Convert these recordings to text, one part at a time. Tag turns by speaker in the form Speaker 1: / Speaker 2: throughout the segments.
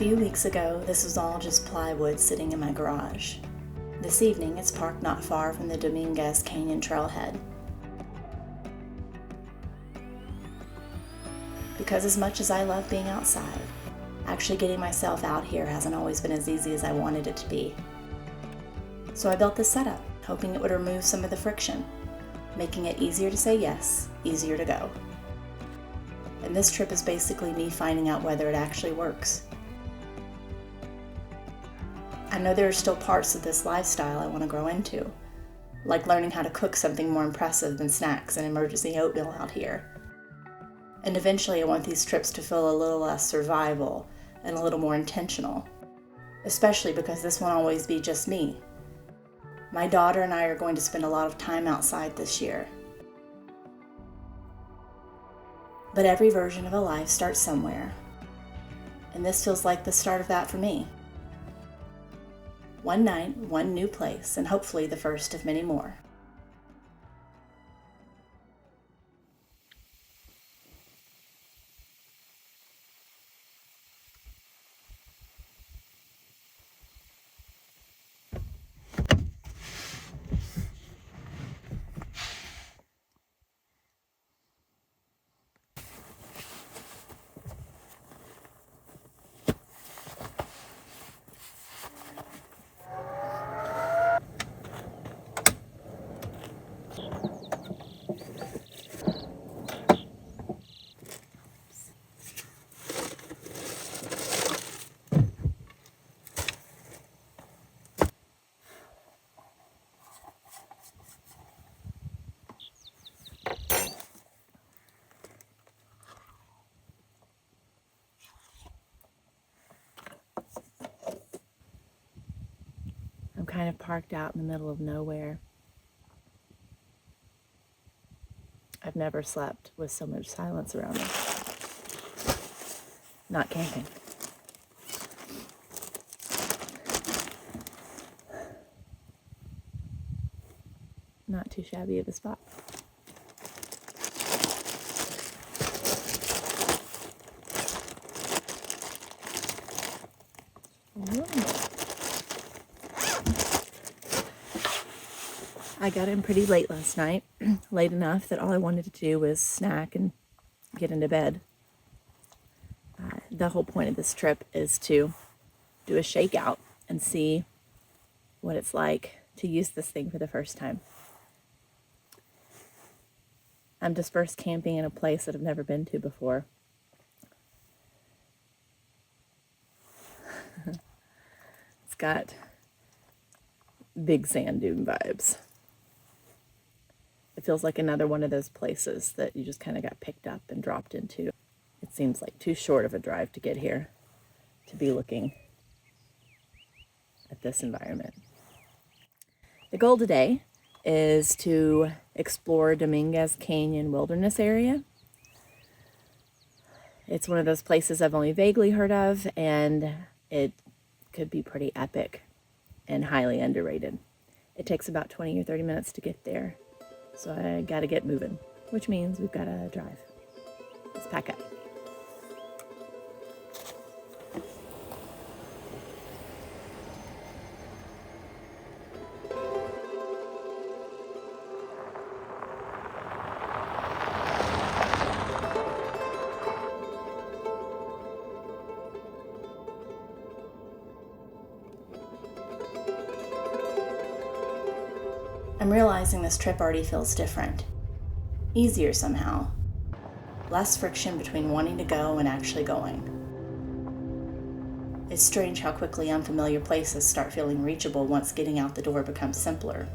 Speaker 1: few weeks ago, this was all just plywood sitting in my garage. This evening, it's parked not far from the Dominguez Canyon trailhead. Because as much as I love being outside, actually getting myself out here hasn't always been as easy as I wanted it to be. So I built this setup, hoping it would remove some of the friction, making it easier to say yes, easier to go. And this trip is basically me finding out whether it actually works. I know there are still parts of this lifestyle I want to grow into, like learning how to cook something more impressive than snacks and emergency oatmeal out here. And eventually I want these trips to feel a little less survival and a little more intentional, especially because this won't always be just me. My daughter and I are going to spend a lot of time outside this year. But every version of a life starts somewhere, and this feels like the start of that for me. One night, one new place, and hopefully the first of many more. I'm kind of parked out in the middle of nowhere. I've never slept with so much silence around me. Not camping. Not too shabby of a spot. I got in pretty late last night, late enough that all I wanted to do was snack and get into bed. The whole point of this trip is to do a shakeout and see what it's like to use this thing for the first time. I'm dispersed camping in a place that I've never been to before. It's got big sand dune vibes. It feels like another one of those places that you just kind of got picked up and dropped into. It seems like too short of a drive to get here to be looking at this environment. The goal today is to explore Dominguez Canyon wilderness area. It's one of those places I've only vaguely heard of, and it could be pretty epic and highly underrated. It takes about 20 or 30 minutes to get there. So I gotta get moving, which means we've gotta drive. Let's pack up. I'm realizing this trip already feels different. Easier somehow. Less friction between wanting to go and actually going. It's strange how quickly unfamiliar places start feeling reachable once getting out the door becomes simpler.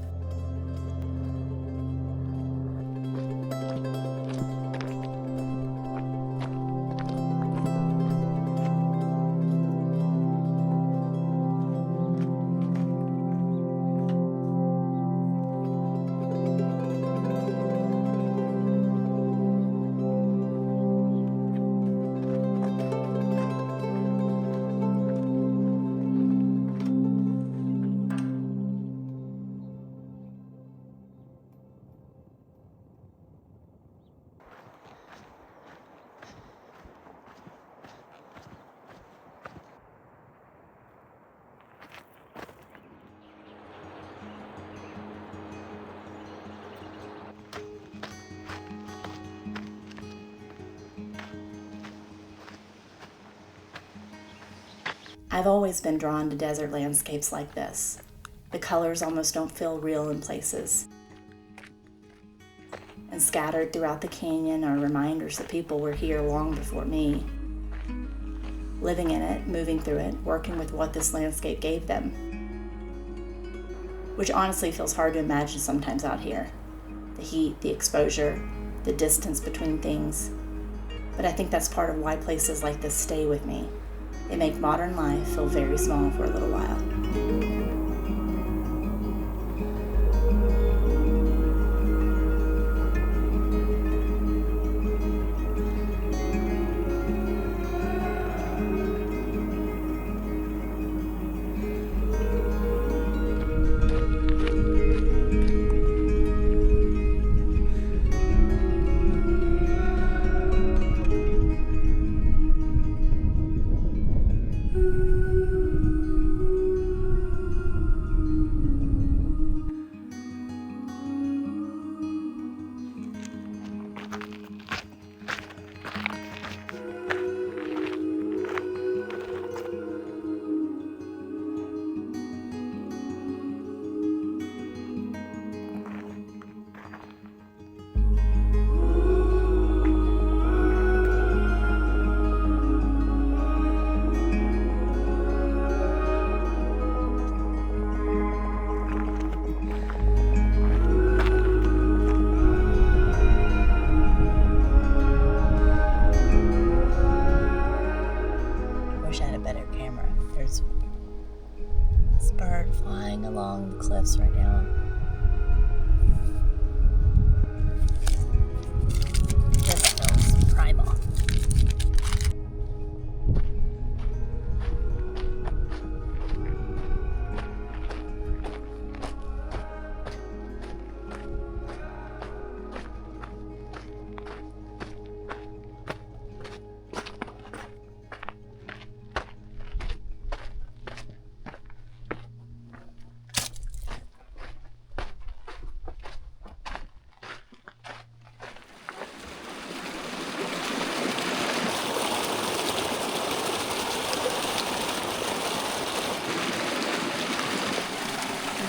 Speaker 1: I've always been drawn to desert landscapes like this. The colors almost don't feel real in places. And scattered throughout the canyon are reminders that people were here long before me. Living in it, moving through it, working with what this landscape gave them. Which honestly feels hard to imagine sometimes out here. The heat, the exposure, the distance between things. But I think that's part of why places like this stay with me. They make modern life feel very small for a little while. Bird flying along the cliffs right now. This feels primal.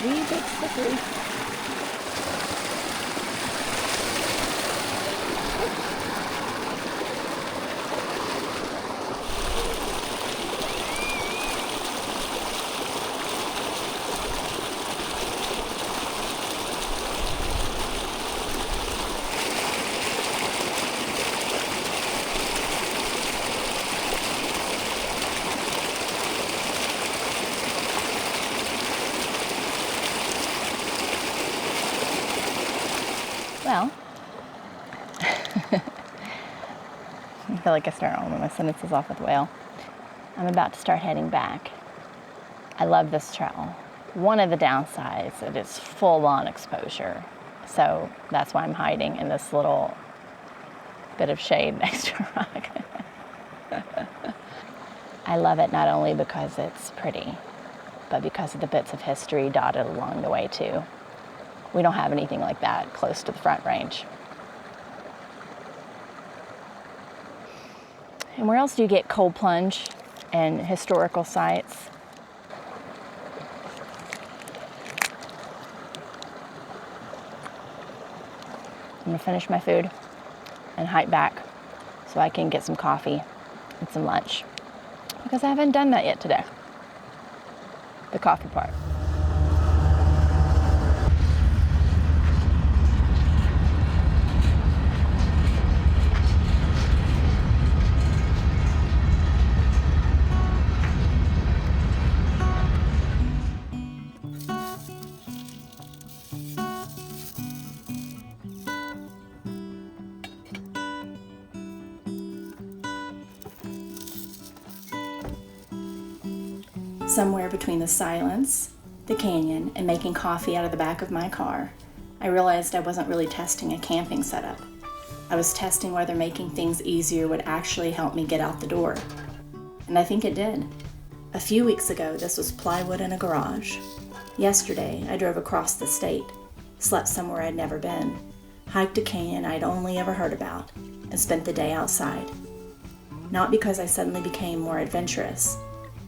Speaker 1: Wee bit slippery. Well, I feel like I start all of my sentences off with well. I'm about to start heading back. I love this trail. One of the downsides, it is full-on exposure. So that's why I'm hiding in this little bit of shade next to a rock. I love it not only because it's pretty, but because of the bits of history dotted along the way too. We don't have anything like that close to the Front Range. And where else do you get cold plunge and historical sites? I'm gonna finish my food and hike back so I can get some coffee and some lunch, because I haven't done that yet today, the coffee part. Somewhere between the silence, the canyon, and making coffee out of the back of my car, I realized I wasn't really testing a camping setup. I was testing whether making things easier would actually help me get out the door. And I think it did. A few weeks ago, this was plywood in a garage. Yesterday, I drove across the state, slept somewhere I'd never been, hiked a canyon I'd only ever heard about, and spent the day outside. Not because I suddenly became more adventurous,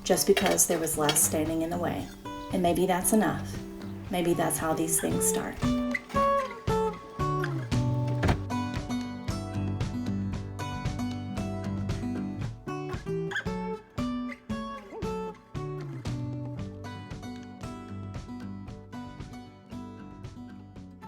Speaker 1: just because there was less standing in the way. And maybe that's enough. Maybe that's how these things start.